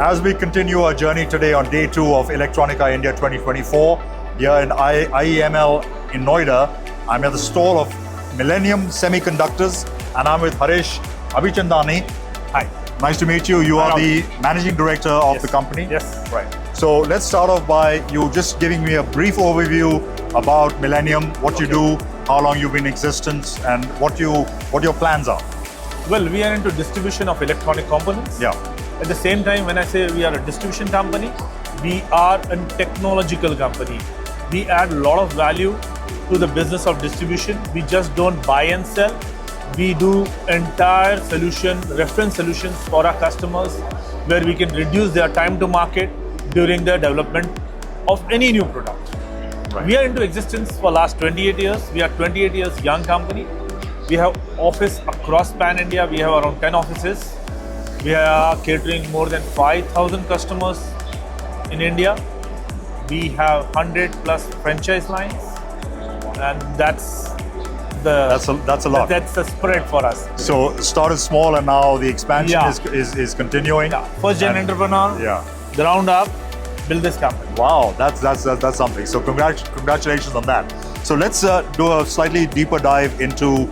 as we continue our journey today on day 2 of Electronica India 2024, here in IEML in Noida, I'm at the stall of Millenium Semiconductors and I'm with Haresh Abichandani. Hi. Nice to meet you. You are the Managing Director of the company. Yes. Right. So let's start off by you just giving me a brief overview about Millennium, what you do, how long you've been in existence, and what your plans are. Well, we are into distribution of electronic components. Yeah. At the same time, when I say we are a distribution company, we are a technological company. We add a lot of value to the business of distribution. We just don't buy and sell. We do entire solution, reference solutions for our customers, where we can reduce their time to market during the development of any new product. Right. We are into existence for last 28 years. We are 28 years young company. We have office across Pan India. We have around 10 offices. We are catering more than 5,000 customers in India. We have 100 plus franchise lines, and that's a lot. That's the spread for us. So started small and now the expansion is continuing. Yeah. First gen entrepreneur. Yeah. Ground up, build this company. Wow, that's something. So congratulations on that. So let's do a slightly deeper dive into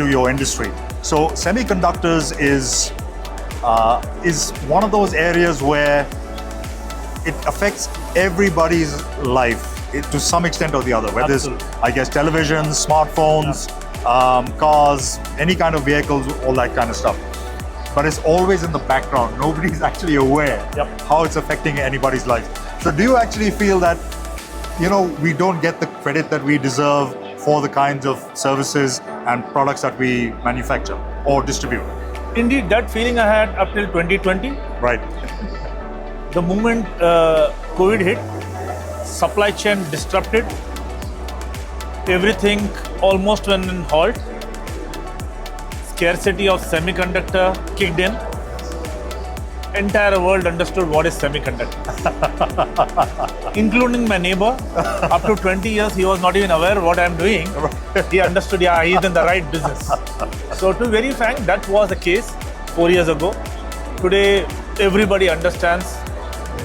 your industry. So semiconductors is one of those areas where it affects everybody's life to some extent or the other. Whether it's, I guess, televisions, smartphones, cars, any kind of vehicles, all that kind of stuff. But it's always in the background. Nobody's actually aware how it's affecting anybody's life. So do you actually feel that, we don't get the credit that we deserve for the kinds of services and products that we manufacture or distribute? Indeed, that feeling I had up till 2020. Right. The moment COVID hit, supply chain disrupted, everything almost went in halt. Scarcity of semiconductor kicked in. Entire world understood what is semiconductor. Including my neighbor. Up to 20 years, he was not even aware what I'm doing. He understood, he's in the right business. So to be very frank, that was the case 4 years ago. Today, everybody understands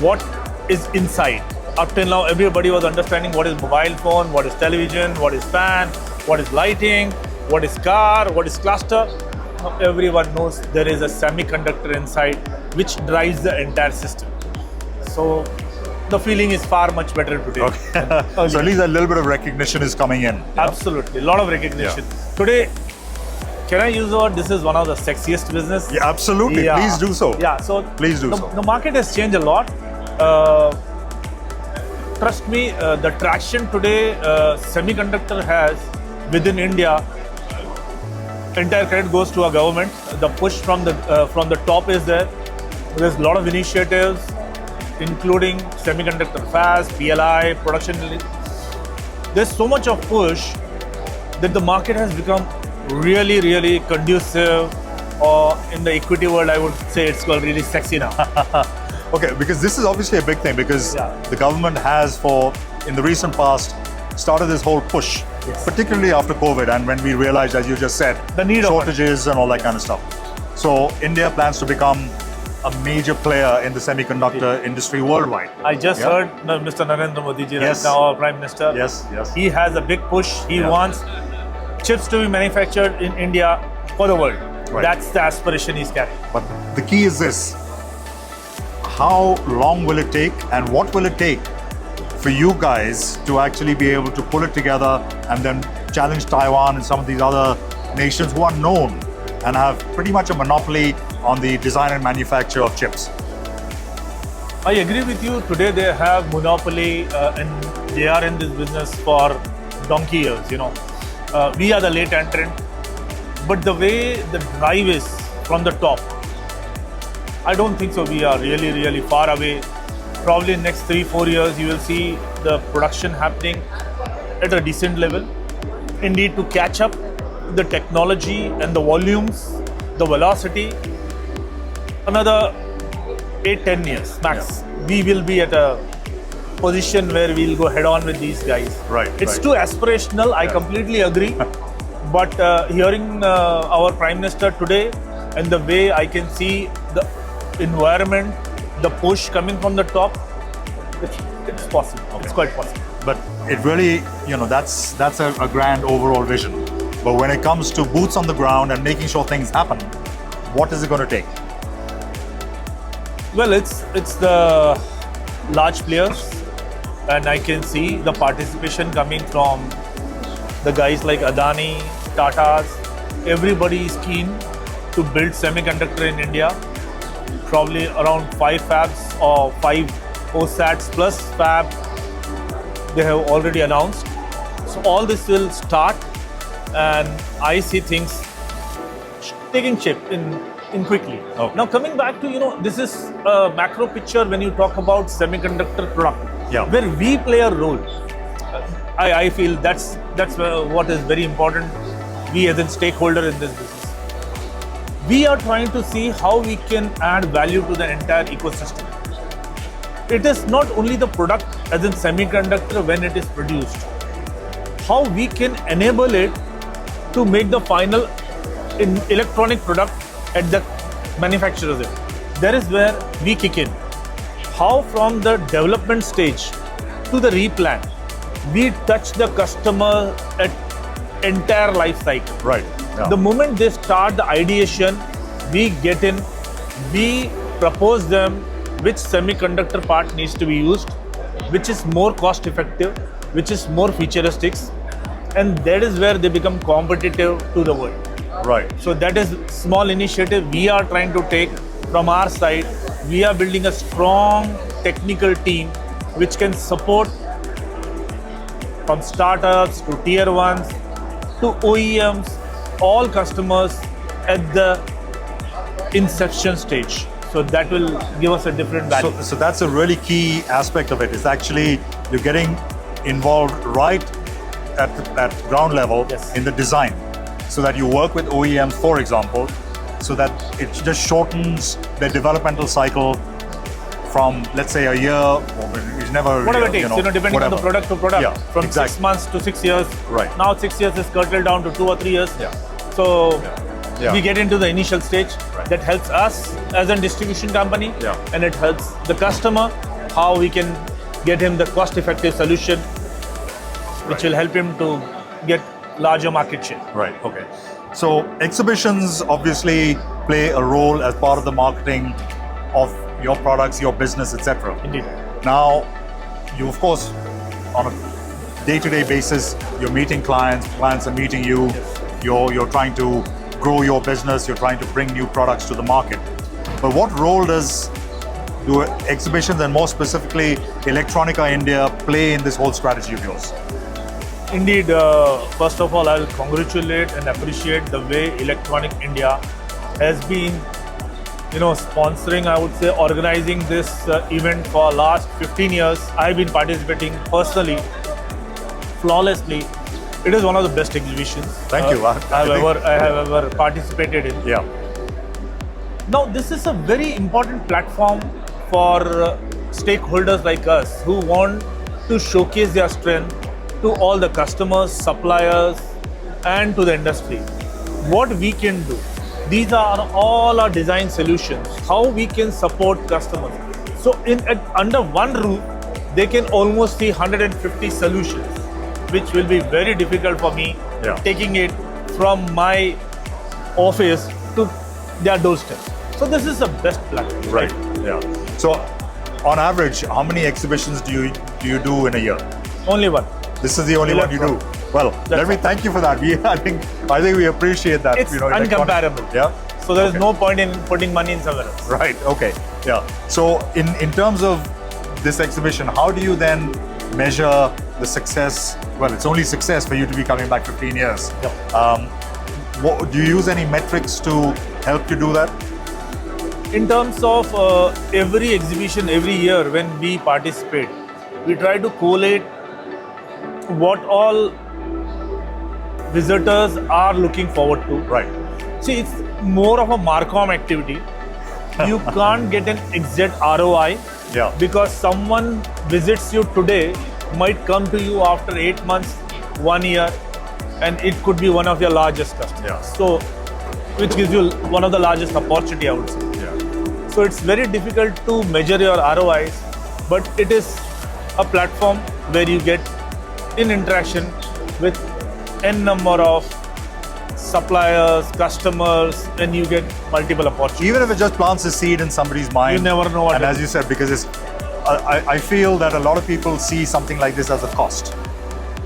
what is inside. Up till now, everybody was understanding what is mobile phone, what is television, what is fan, what is lighting, what is car, what is cluster. Now everyone knows there is a semiconductor inside which drives the entire system. So the feeling is far much better today. Okay. So at least a little bit of recognition is coming in. Absolutely, a lot of recognition. Today, can I use the word, this is one of the sexiest business? Yeah, absolutely. Yeah. Please do so. Yeah, so please do so. The market has changed a lot. Trust me, the traction today semiconductor has within India, entire credit goes to our government. The push from the top is there. There's a lot of initiatives, including semiconductor fast, PLI, production. There's so much of push that the market has become really, really conducive, or in the equity world, I would say it's called really sexy now. Okay, because this is obviously a big thing because the government has in the recent past, started this whole push, particularly after COVID and when we realized, as you just said, the need shortages and all that kind of stuff. So India plans to become a major player in the semiconductor industry worldwide. I just heard Mr. Narendra Modi ji, right now our Prime Minister. Yes. He has a big push. He wants chips to be manufactured in India for the world. Right. That's the aspiration he's carrying. But the key is this. How long will it take and what will it take for you guys to actually be able to pull it together and then challenge Taiwan and some of these other nations who are known and have pretty much a monopoly on the design and manufacture of chips? I agree with you. Today they have monopoly and they are in this business for donkey years. We are the late entrant, but the way the drive is from the top, I don't think so. We are really, really far away. Probably in next 3-4 years, you will see the production happening at a decent level. Indeed, to catch up the technology and the volumes, the velocity, another 8-10 years max, we will be at a position where we'll go head on with these guys. Right. It's too aspirational. I completely agree. But hearing our Prime Minister today and the way I can see the environment the push coming from the top, it's possible. Okay. It's quite possible. But it really, that's a grand overall vision. But when it comes to boots on the ground and making sure things happen, what is it going to take? Well, it's the large players, and I can see the participation coming from the guys like Adani, Tatas. Everybody is keen to build semiconductor in India. Probably around 5 fabs or 5 OSATs plus fab they have already announced. So all this will start, and I see things taking shape in quickly. Okay. Now coming back to, this is a macro picture when you talk about semiconductor product, where we play a role. I feel that's what is very important. We as a stakeholder in this business, we are trying to see how we can add value to the entire ecosystem. It is not only the product as in semiconductor when it is produced, how we can enable it to make the final electronic product at the manufacturer's end. That is where we kick in. How from the development stage to the replan, we touch the customer at entire life cycle. Right. Yeah. The moment they start the ideation, we get in, we propose them which semiconductor part needs to be used, which is more cost effective, which is more futuristic, and that is where they become competitive to the world. Right. So that is small initiative we are trying to take from our side. We are building a strong technical team which can support from startups to tier ones to OEMs, all customers at the inception stage. So that will give us a different value. So that's a really key aspect of it. It's actually you're getting involved right at ground level in the design, so that you work with OEMs, for example, so that it just shortens the developmental cycle from, let's say, a year, or it's never whatever it takes, depending on the product to product, from 6 months to 6 years. Right. Now 6 years is curtailed down to 2 or 3 years. Yeah. So we get into the initial stage. That helps us as a distribution company, and it helps the customer how we can get him the cost-effective solution, which will help him to get larger market share. Right. Okay. So exhibitions obviously play a role as part of the marketing of your products, your business, etc. Indeed. Now, you of course, on a day-to-day basis, you're meeting clients. Clients are meeting you. You're trying to grow your business. You're trying to bring new products to the market. But what role do exhibitions, and more specifically Electronica India, play in this whole strategy of yours? Indeed, first of all, I'll congratulate and appreciate the way Electronic India has been, sponsoring, I would say, organizing this event for last 15 years. I've been participating personally, flawlessly. It is one of the best exhibitions Thank you. I have ever participated in. Yeah. Now, this is a very important platform for stakeholders like us who want to showcase their strength to all the customers, suppliers, and to the industry. What we can do. These are all our design solutions, how we can support customers. So under one roof, they can almost see 150 solutions, which will be very difficult for me taking it from my office to their doorstep. So this is the best platform. Right. Yeah. So on average, how many exhibitions do you do in a year? Only one. This is the only one you do. Well, let me thank you for that. I think we appreciate that. It's uncomparable. Yeah. So there is no point in putting money in somewhere else. Right. Okay. Yeah. So in terms of this exhibition, how do you then measure the success? Well, it's only success for you to be coming back 15 years. Do you use any metrics to help you do that? In terms of every exhibition, every year when we participate, we try to collate what all visitors are looking forward to. Right. See, it's more of a Marcom activity. You can't get an exact ROI because someone visits you today might come to you after 8 months, 1 year, and it could be one of your largest customers. So, which gives you one of the largest opportunity, I would say. So it's very difficult to measure your ROIs, but it is a platform where you get in interaction with n number of suppliers, customers, and you get multiple opportunities. Even if it just plants a seed in somebody's mind. You never know what And it as is. you said, because it's, I feel that a lot of people see something like this as a cost.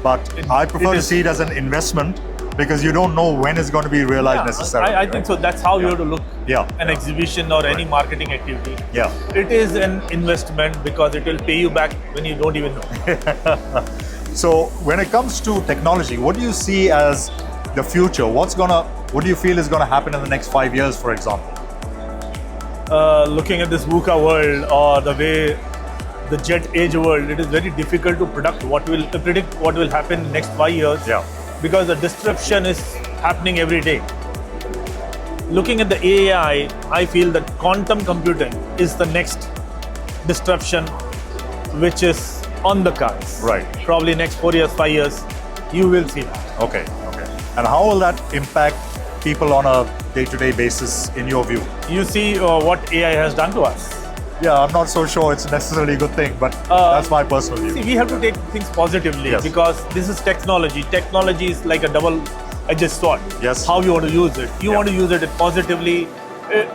But I prefer to see it as an investment because you don't know when it's going to be realized necessarily. I think so. That's how you have to look an Yeah. exhibition or any marketing activity. Yeah. It is an investment because it will pay you back when you don't even know. So when it comes to technology, what do you see as the future? What do you feel is going to happen in the next 5 years, for example? Looking at this VUCA world or the way the jet age world, it is very difficult to predict what will happen in the next 5 years. Yeah. Because the disruption is happening every day. Looking at the AI, I feel that quantum computing is the next disruption, which is on the cards. Right. Probably next 4 years, 5 years, you will see that. Okay. And how will that impact people on a day-to-day basis, in your view? You see what AI has done to us. Yeah, I'm not so sure it's necessarily a good thing, but that's my personal view. See, we have to take things positively because this is technology. Technology is like a double-edged sword. Yes. How you want to use it. You want to use it positively.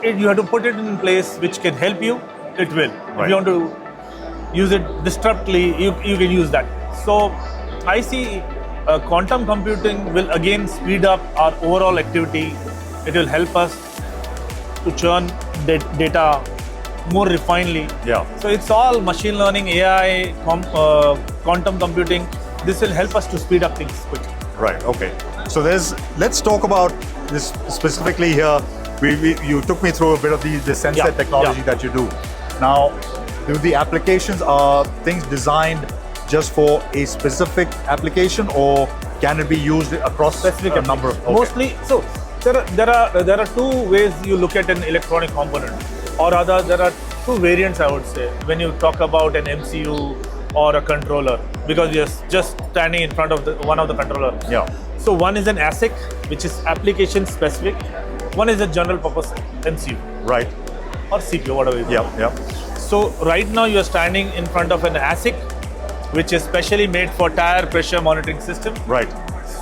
You have to put it in place which can help you. It will. Right. If you want to use it disruptively, you can use that. So I see quantum computing will again speed up our overall activity. It will help us to churn data more refinedly. Yeah. So it's all machine learning, AI, quantum computing. This will help us to speed up things quickly. Right. Okay. So let's talk about this specifically here. You took me through a bit of the sensor technology that you do. Now, do the applications are things designed just for a specific application, or can it be used across a number of? Okay. Mostly, so there are two ways you look at an electronic component, or rather there are two variants, I would say, when you talk about an MCU or a controller, because you're just standing in front of one of the controller. Yeah. So one is an ASIC, which is application specific. One is a general purpose MCU. Right. Or CPU, whatever you call it. Yeah. So right now you're standing in front of an ASIC, which is specially made for tire pressure monitoring system. Right.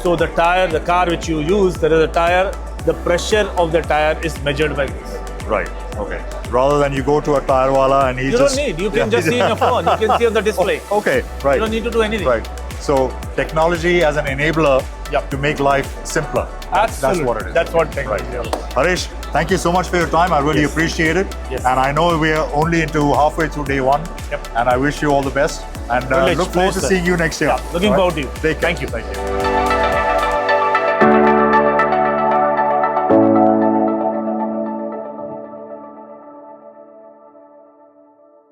So the car which you use, there is a tire, the pressure of the tire is measured by this. Right. Okay. Rather than you go to a tire wala and You don't need, you can just see in your phone, you can see on the display. Okay, right. You don't need to do anything. Right. So technology as an enabler to make life simpler. Absolutely. That's what it is. That's what technology Right. is. Harish, thank you so much for your time. I really appreciate it. Yes. And I know we are only into halfway through day one. Yep. And I wish you all the best. And look forward to seeing you next year. Looking forward to you. Take care. Thank you. Thank you.